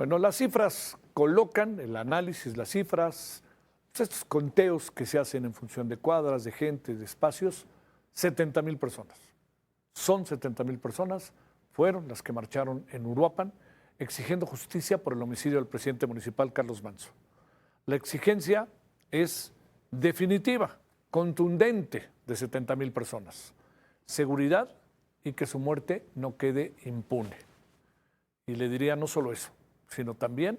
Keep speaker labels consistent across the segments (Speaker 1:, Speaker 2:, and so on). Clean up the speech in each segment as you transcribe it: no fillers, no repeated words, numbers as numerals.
Speaker 1: Bueno, las cifras colocan, el análisis, las cifras, pues estos conteos que se hacen en función de cuadras, de gente, de espacios, 70,000 personas. Son 70,000 personas, fueron las que marcharon en Uruapan exigiendo justicia por el homicidio del presidente municipal Carlos Manzo. La exigencia es definitiva, contundente, de 70,000 personas. Seguridad y que su muerte no quede impune. Y le diría no solo eso, sino también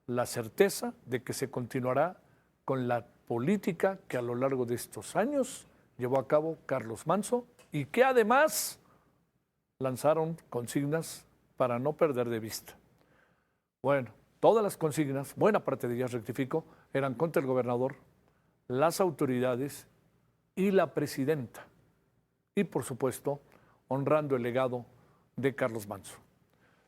Speaker 1: la certeza de que se continuará con la política que a lo largo de estos años llevó a cabo Carlos Manzo y que además lanzaron consignas para no perder de vista. Bueno, todas las consignas, buena parte de ellas, rectifico, eran contra el gobernador, las autoridades y la presidenta. Y por supuesto, honrando el legado de Carlos Manzo.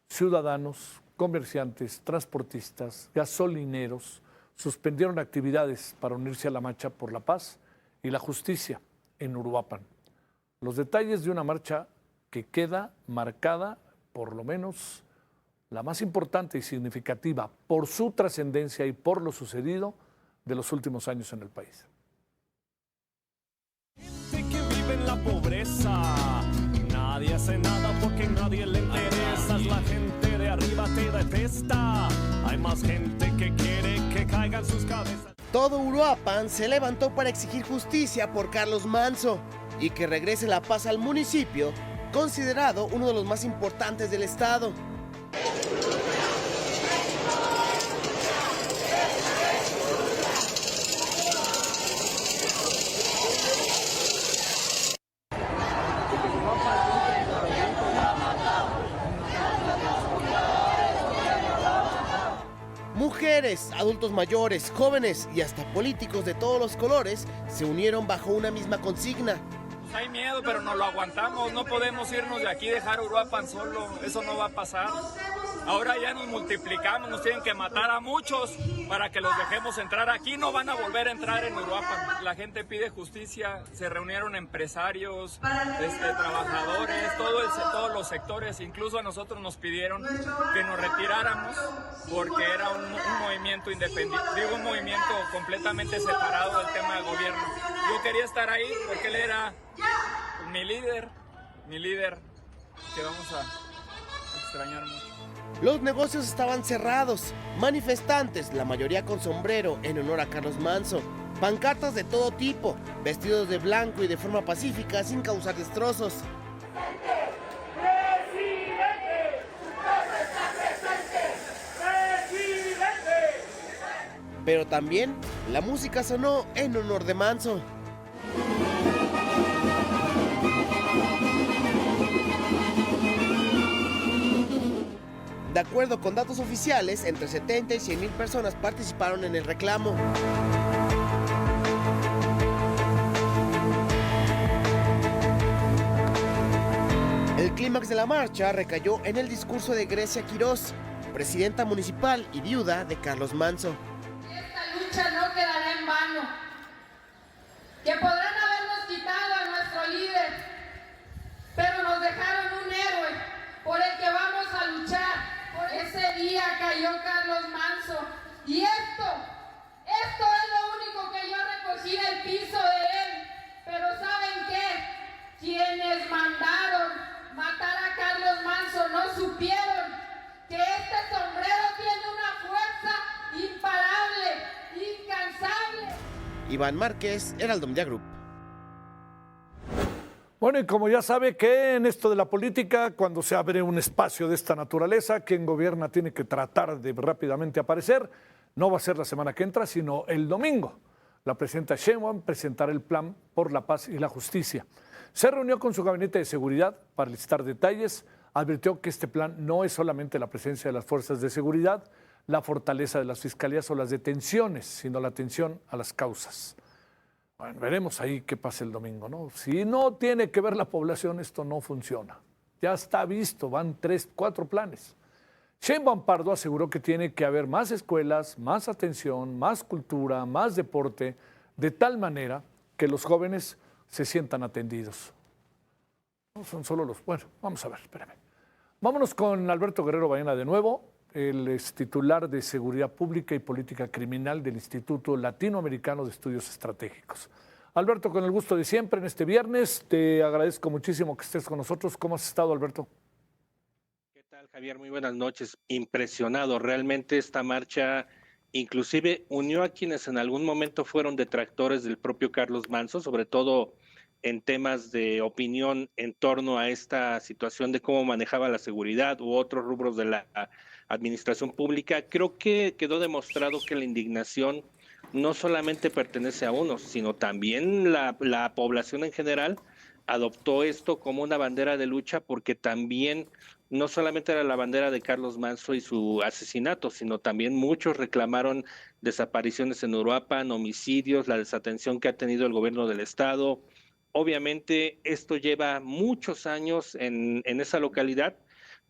Speaker 1: Ciudadanos, comerciantes, transportistas, gasolineros suspendieron actividades para unirse a la marcha por la paz y la justicia en Uruapan. Los detalles de una marcha que queda marcada, por lo menos la más importante y significativa por su trascendencia y por lo sucedido de los últimos años en el país.
Speaker 2: Gente que vive en la pobreza, nadie hace nada porque nadie le interesa. La gente de arriba te detesta, hay más gente que quiere que caigan sus cabezas.
Speaker 3: Todo Uruapan se levantó para exigir justicia por Carlos Manzo y que regrese la paz al municipio, considerado uno de los más importantes del estado. Mujeres, adultos mayores, jóvenes y hasta políticos de todos los colores se unieron bajo una misma consigna.
Speaker 4: Hay miedo, pero nos lo aguantamos. No podemos irnos de aquí y dejar Uruapan solo. Eso no va a pasar. Ahora ya nos multiplicamos, nos tienen que matar a muchos para que los dejemos entrar. Aquí no van a volver a entrar en Uruapan. La gente pide justicia, se reunieron empresarios, trabajadores, todos los sectores. Incluso a nosotros nos pidieron que nos retiráramos porque era un movimiento independiente, un movimiento completamente separado del tema del gobierno. Yo quería estar ahí porque él era mi líder, que vamos a extrañar mucho.
Speaker 3: Los negocios estaban cerrados, manifestantes, la mayoría con sombrero en honor a Carlos Manzo, pancartas de todo tipo, vestidos de blanco y de forma pacífica sin causar destrozos. Pero también la música sonó en honor de Manzo. De acuerdo con datos oficiales, entre 70 y 100,000 personas participaron en el reclamo. El clímax de la marcha recayó en el discurso de Grecia Quirós, presidenta municipal y viuda de Carlos Manzo.
Speaker 5: Esta lucha no quedará en vano, que podrán habernos quitado a nuestro líder, pero nos dejaron un héroe por el que vamos a luchar. Ese día cayó Carlos Manzo y esto es lo único que yo recogí del piso de él. Pero ¿saben qué? Quienes mandaron matar a Carlos Manzo no supieron que este sombrero tiene una fuerza imparable, incansable.
Speaker 3: Iván Márquez, Heraldo Media Group.
Speaker 1: Bueno, y como ya sabe que en esto de la política, cuando se abre un espacio de esta naturaleza, quien gobierna tiene que tratar de rápidamente aparecer. No va a ser la semana que entra, sino el domingo. La presidenta Sheinbaum presentará el plan por la paz y la justicia. Se reunió con su gabinete de seguridad para listar detalles. Advirtió que este plan no es solamente la presencia de las fuerzas de seguridad, la fortaleza de las fiscalías o las detenciones, sino la atención a las causas. Bueno, veremos ahí qué pasa el domingo, ¿no? Si no tiene que ver la población, esto no funciona. Ya está visto, van 3, 4 planes. Sheinbaum Pardo aseguró que tiene que haber más escuelas, más atención, más cultura, más deporte, de tal manera que los jóvenes se sientan atendidos. No son solo los... Bueno, vamos a ver, espérame. Vámonos con Alberto Guerrero Baena de nuevo. él es titular de Seguridad Pública y Política Criminal del Instituto Latinoamericano de Estudios Estratégicos. Alberto, con el gusto de siempre en este viernes, te agradezco muchísimo que estés con nosotros. ¿Cómo has estado, Alberto?
Speaker 6: ¿Qué tal, Javier? Muy buenas noches. Impresionado, realmente esta marcha inclusive unió a quienes en algún momento fueron detractores del propio Carlos Manso, sobre todo en temas de opinión en torno a esta situación de cómo manejaba la seguridad u otros rubros de la administración pública. Creo que quedó demostrado que la indignación no solamente pertenece a unos, sino también la población en general adoptó esto como una bandera de lucha, porque también no solamente era la bandera de Carlos Manso y su asesinato, sino también muchos reclamaron desapariciones en Uruapan, homicidios, la desatención que ha tenido el gobierno del estado. Obviamente esto lleva muchos años en esa localidad,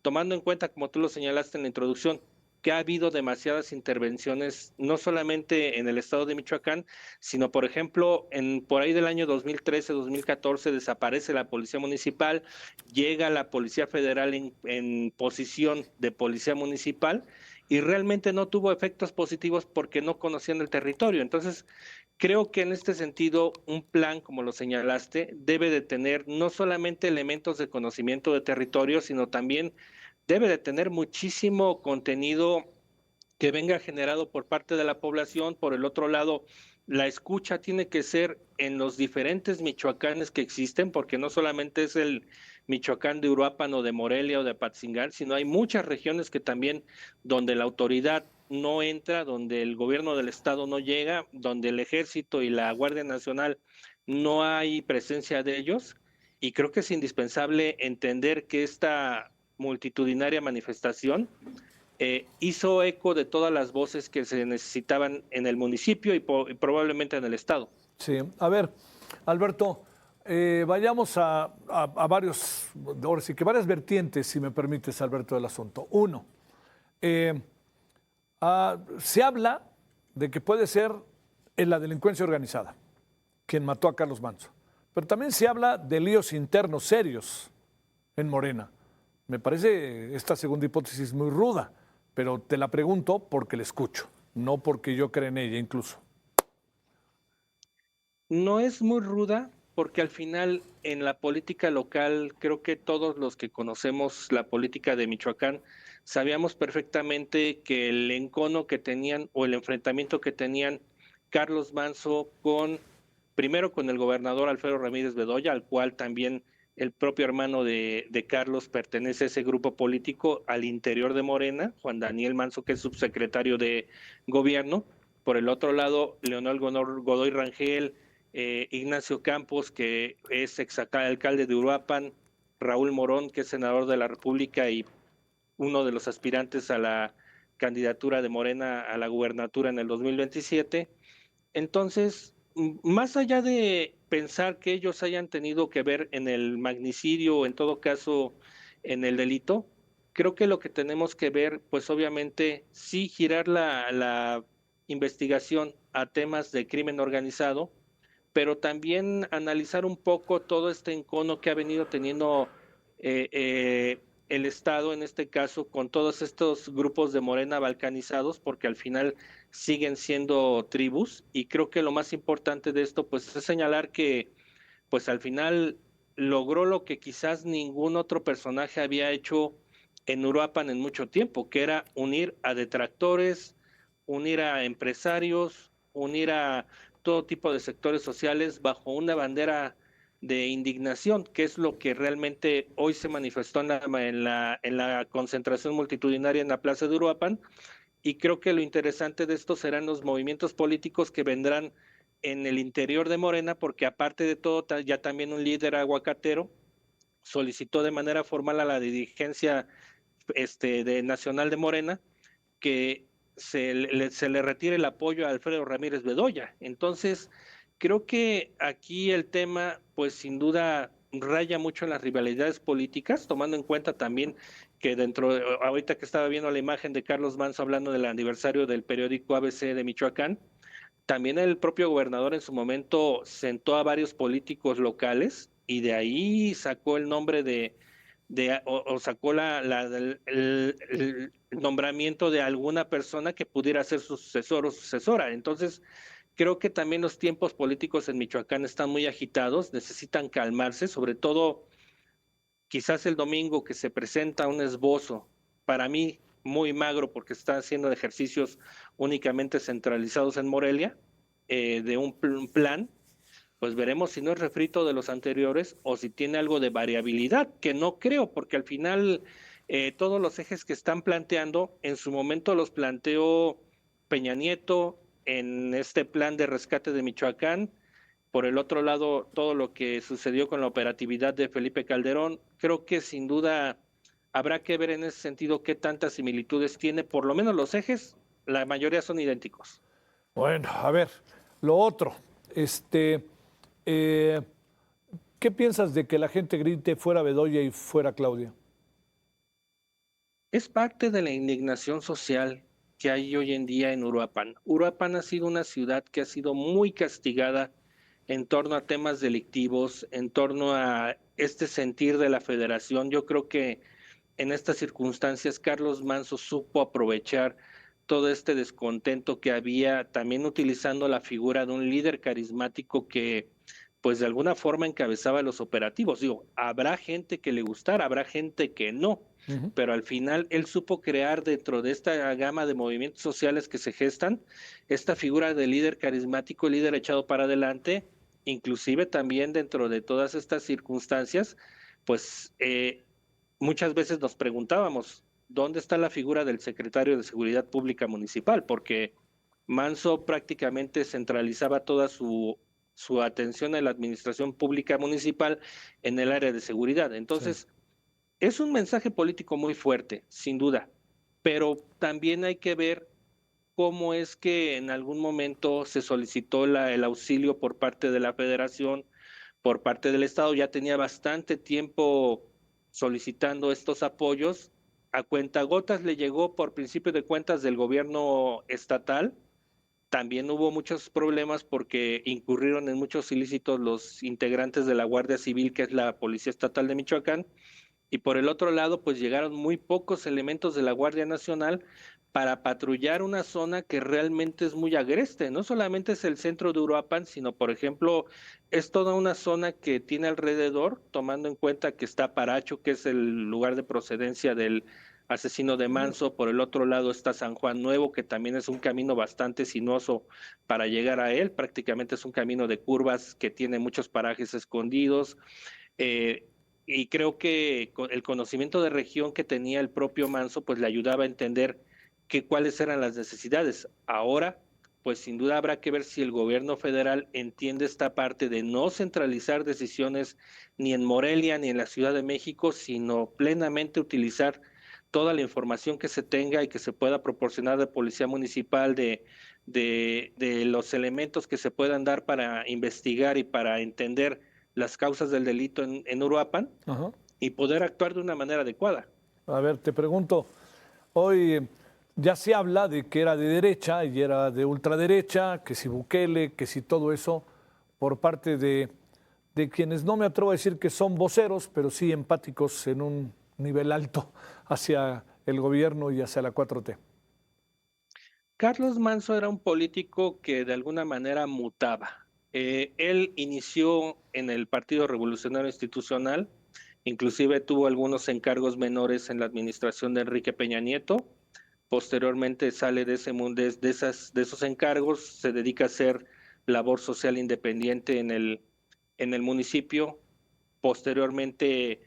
Speaker 6: tomando en cuenta, como tú lo señalaste en la introducción, que ha habido demasiadas intervenciones, no solamente en el estado de Michoacán, sino, por ejemplo, por ahí del año 2013-2014 desaparece la policía municipal, llega la Policía Federal en posición de policía municipal y realmente no tuvo efectos positivos porque no conocían el territorio. Entonces, creo que en este sentido, un plan, como lo señalaste, debe de tener no solamente elementos de conocimiento de territorio, sino también debe de tener muchísimo contenido que venga generado por parte de la población. Por el otro lado, la escucha tiene que ser en los diferentes Michoacanes que existen, porque no solamente es el Michoacán de Uruapan o de Morelia o de Apatzingán, sino hay muchas regiones que también donde la autoridad no entra, donde el gobierno del estado no llega, donde el ejército y la Guardia Nacional no hay presencia de ellos, y creo que es indispensable entender que esta multitudinaria manifestación hizo eco de todas las voces que se necesitaban en el municipio y probablemente en el estado.
Speaker 1: Sí, a ver, Alberto, vayamos a varios, ahora sí que varias vertientes, si me permites, Alberto, del asunto. Uno, se habla de que puede ser en la delincuencia organizada quien mató a Carlos Manso, pero también se habla de líos internos serios en Morena. Me parece esta segunda hipótesis muy ruda, pero te la pregunto porque la escucho, no porque yo crea en ella incluso.
Speaker 6: No es muy ruda porque al final en la política local, creo que todos los que conocemos la política de Michoacán sabíamos perfectamente que el encono que tenían o el enfrentamiento que tenían Carlos Manso primero con el gobernador Alfredo Ramírez Bedoya, al cual también el propio hermano de Carlos pertenece a ese grupo político al interior de Morena, Juan Daniel Manso, que es subsecretario de gobierno. Por el otro lado, Leonel Godoy Rangel, Ignacio Campos, que es exalcalde de Uruapan, Raúl Morón, que es senador de la República y uno de los aspirantes a la candidatura de Morena a la gubernatura en el 2027. Entonces, más allá de pensar que ellos hayan tenido que ver en el magnicidio o en todo caso en el delito, creo que lo que tenemos que ver, pues obviamente sí girar la investigación a temas de crimen organizado, pero también analizar un poco todo este encono que ha venido teniendo el Estado, en este caso, con todos estos grupos de Morena balcanizados, porque al final siguen siendo tribus, y creo que lo más importante de esto, pues, es señalar que, pues, al final logró lo que quizás ningún otro personaje había hecho en Uruapan en mucho tiempo, que era unir a detractores, unir a empresarios, unir a todo tipo de sectores sociales bajo una bandera de indignación, que es lo que realmente hoy se manifestó en la concentración multitudinaria en la plaza de Uruapan. Y creo que lo interesante de esto serán los movimientos políticos que vendrán en el interior de Morena, porque aparte de todo, ya también un líder aguacatero solicitó de manera formal a la dirigencia nacional de Morena que se le retire el apoyo a Alfredo Ramírez Bedoya. Entonces, creo que aquí el tema, pues sin duda, raya mucho en las rivalidades políticas, tomando en cuenta también que ahorita que estaba viendo la imagen de Carlos Manso hablando del aniversario del periódico ABC de Michoacán, también el propio gobernador en su momento sentó a varios políticos locales y de ahí sacó el nombre sacó nombramiento de alguna persona que pudiera ser su sucesor o sucesora. Entonces, creo que también los tiempos políticos en Michoacán están muy agitados, necesitan calmarse, sobre todo quizás el domingo que se presenta un esbozo, para mí muy magro porque está haciendo ejercicios únicamente centralizados en Morelia, de un plan, pues veremos si no es refrito de los anteriores o si tiene algo de variabilidad, que no creo, porque al final todos los ejes que están planteando, en su momento los planteó Peña Nieto en este plan de rescate de Michoacán. Por el otro lado, todo lo que sucedió con la operatividad de Felipe Calderón, creo que sin duda habrá que ver en ese sentido qué tantas similitudes tiene, por lo menos los ejes, la mayoría son idénticos.
Speaker 1: Bueno, a ver, lo otro, ¿qué piensas de que la gente grite fuera Bedoya y fuera Claudia?
Speaker 6: Es parte de la indignación social que hay hoy en día en Uruapan. Uruapan ha sido una ciudad que ha sido muy castigada en torno a temas delictivos, en torno a este sentir de la federación. Yo creo que en estas circunstancias Carlos Manso supo aprovechar todo este descontento que había, también utilizando la figura de un líder carismático que pues de alguna forma encabezaba los operativos. Digo, habrá gente que le gustara, habrá gente que no, pero al final él supo crear dentro de esta gama de movimientos sociales que se gestan, esta figura de líder carismático, líder echado para adelante, inclusive también dentro de todas estas circunstancias, pues muchas veces nos preguntábamos, ¿dónde está la figura del secretario de Seguridad Pública Municipal? Porque Manso prácticamente centralizaba toda su atención a la administración pública municipal en el área de seguridad. Entonces, es un mensaje político muy fuerte, sin duda, pero también hay que ver cómo es que en algún momento se solicitó el auxilio por parte de la Federación, por parte del Estado. Ya tenía bastante tiempo solicitando estos apoyos. A cuentagotas le llegó por principio de cuentas del gobierno estatal. También hubo muchos problemas porque incurrieron en muchos ilícitos los integrantes de la Guardia Civil, que es la Policía Estatal de Michoacán, y por el otro lado, pues llegaron muy pocos elementos de la Guardia Nacional para patrullar una zona que realmente es muy agreste. No solamente es el centro de Uruapan, sino, por ejemplo, es toda una zona que tiene alrededor, tomando en cuenta que está Paracho, que es el lugar de procedencia del asesino de Manso. Por el otro lado está San Juan Nuevo, que también es un camino bastante sinuoso para llegar a él. Prácticamente es un camino de curvas que tiene muchos parajes escondidos. Y creo que el conocimiento de región que tenía el propio Manso, pues le ayudaba a entender cuáles eran las necesidades. Ahora, pues sin duda habrá que ver si el gobierno federal entiende esta parte de no centralizar decisiones ni en Morelia ni en la Ciudad de México, sino plenamente utilizar toda la información que se tenga y que se pueda proporcionar de policía municipal, de los elementos que se puedan dar para investigar y para entender las causas del delito en Uruapan y poder actuar de una manera adecuada.
Speaker 1: A ver, te pregunto, hoy ya se habla de que era de derecha y era de ultraderecha, que si Bukele, que si todo eso, por parte de quienes no me atrevo a decir que son voceros, pero sí empáticos en un nivel alto hacia el gobierno y hacia la 4T.
Speaker 6: Carlos Manso era un político que de alguna manera mutaba. Él inició en el Partido Revolucionario Institucional, inclusive tuvo algunos encargos menores en la administración de Enrique Peña Nieto. Posteriormente sale de esos encargos, se dedica a hacer labor social independiente en el municipio. Posteriormente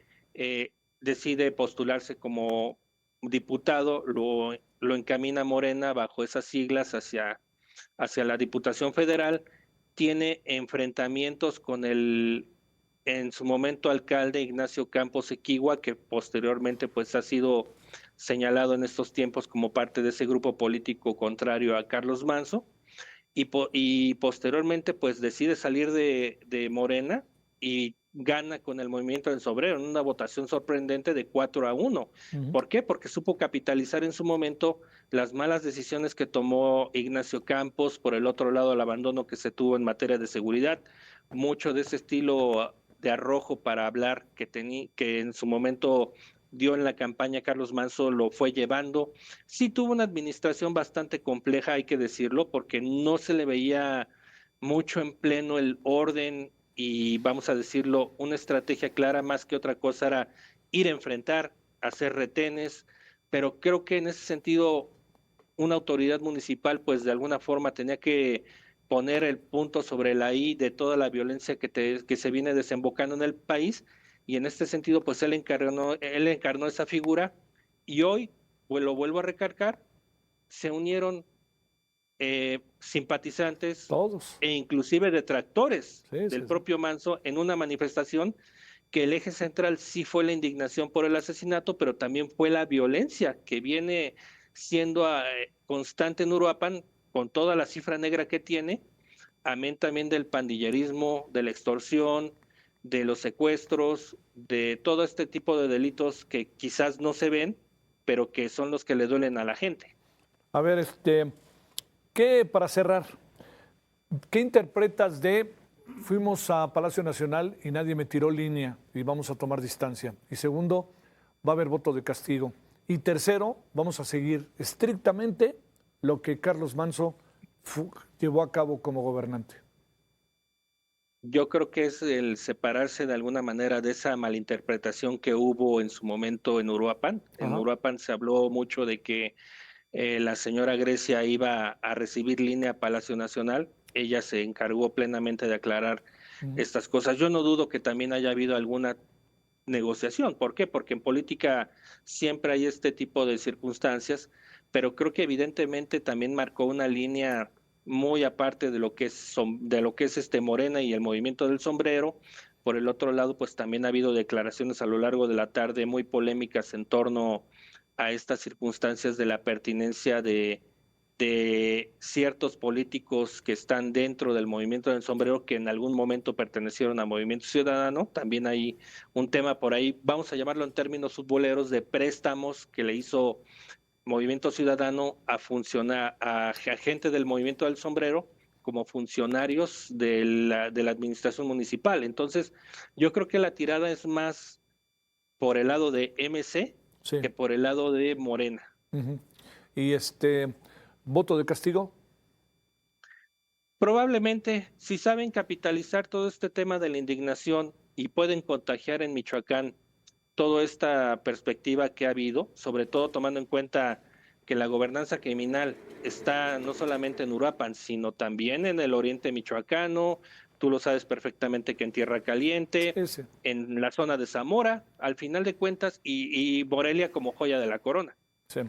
Speaker 6: decide postularse como diputado, lo encamina Morena bajo esas siglas hacia la Diputación Federal. Tiene enfrentamientos con en su momento alcalde Ignacio Campos Equigua, que posteriormente pues ha sido señalado en estos tiempos como parte de ese grupo político contrario a Carlos Manso, y posteriormente pues decide salir de Morena y gana con el Movimiento del Obrero en una votación sorprendente de 4-1. ¿Por qué? Porque supo capitalizar en su momento las malas decisiones que tomó Ignacio Campos, por el otro lado el abandono que se tuvo en materia de seguridad, mucho de ese estilo de arrojo para hablar que en su momento dio en la campaña Carlos Manso lo fue llevando. Sí tuvo una administración bastante compleja, hay que decirlo, porque no se le veía mucho en pleno el orden y, vamos a decirlo, una estrategia clara, más que otra cosa era ir a enfrentar, hacer retenes, pero creo que en ese sentido una autoridad municipal pues de alguna forma tenía que poner el punto sobre la I de toda la violencia que se viene desembocando en el país, y en este sentido pues él encarnó esa figura, y hoy, pues lo vuelvo a recargar, se unieron simpatizantes
Speaker 1: Todos.
Speaker 6: e inclusive detractores
Speaker 1: Sí,
Speaker 6: del
Speaker 1: sí, sí.
Speaker 6: propio Manso en una manifestación que el eje central sí fue la indignación por el asesinato, pero también fue la violencia que viene siendo constante en Uruapan, con toda la cifra negra que tiene, amén también del pandillerismo, de la extorsión, de los secuestros, de todo este tipo de delitos que quizás no se ven, pero que son los que le duelen a la gente.
Speaker 1: A ver, para cerrar, ¿qué interpretas de fuimos a Palacio Nacional y nadie me tiró línea y vamos a tomar distancia? Y segundo, va a haber voto de castigo. Y tercero, vamos a seguir estrictamente lo que Carlos Manso llevó a cabo como gobernante.
Speaker 6: Yo creo que es el separarse de alguna manera de esa malinterpretación que hubo en su momento en Uruapan. En
Speaker 1: Ajá.
Speaker 6: Uruapan se habló mucho de que la señora Grecia iba a recibir línea a Palacio Nacional. Ella se encargó plenamente de aclarar estas cosas. Yo no dudo que también haya habido alguna negociación. ¿Por qué? Porque en política siempre hay este tipo de circunstancias, pero creo que evidentemente también marcó una línea muy aparte de lo que es Morena y el movimiento del sombrero. Por el otro lado, pues también ha habido declaraciones a lo largo de la tarde muy polémicas en torno a estas circunstancias de la pertinencia de ciertos políticos que están dentro del movimiento del sombrero, que en algún momento pertenecieron al Movimiento Ciudadano. También hay un tema por ahí, vamos a llamarlo en términos futboleros, de préstamos que le hizo Movimiento Ciudadano a gente del Movimiento del Sombrero como funcionarios de la administración municipal. Entonces, yo creo que la tirada es más por el lado de MC
Speaker 1: Sí.
Speaker 6: que por el lado de Morena.
Speaker 1: Y voto de castigo.
Speaker 6: Probablemente, si saben capitalizar todo este tema de la indignación y pueden contagiar en Michoacán toda esta perspectiva que ha habido, sobre todo tomando en cuenta que la gobernanza criminal está no solamente en Uruapan, sino también en el oriente michoacano. Tú lo sabes perfectamente que en Tierra Caliente,
Speaker 1: Sí.
Speaker 6: en la zona de Zamora, al final de cuentas, y Morelia como joya de la corona.
Speaker 1: Sí.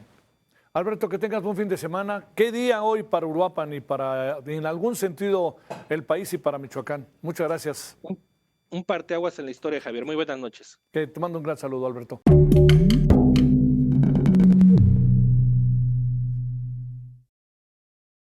Speaker 1: Alberto, que tengas buen fin de semana. ¿Qué día hoy para Uruapan y para, en algún sentido, el país y para Michoacán? Muchas gracias.
Speaker 6: Un parteaguas en la historia, Javier. Muy buenas noches.
Speaker 1: Que te mando un gran saludo, Alberto.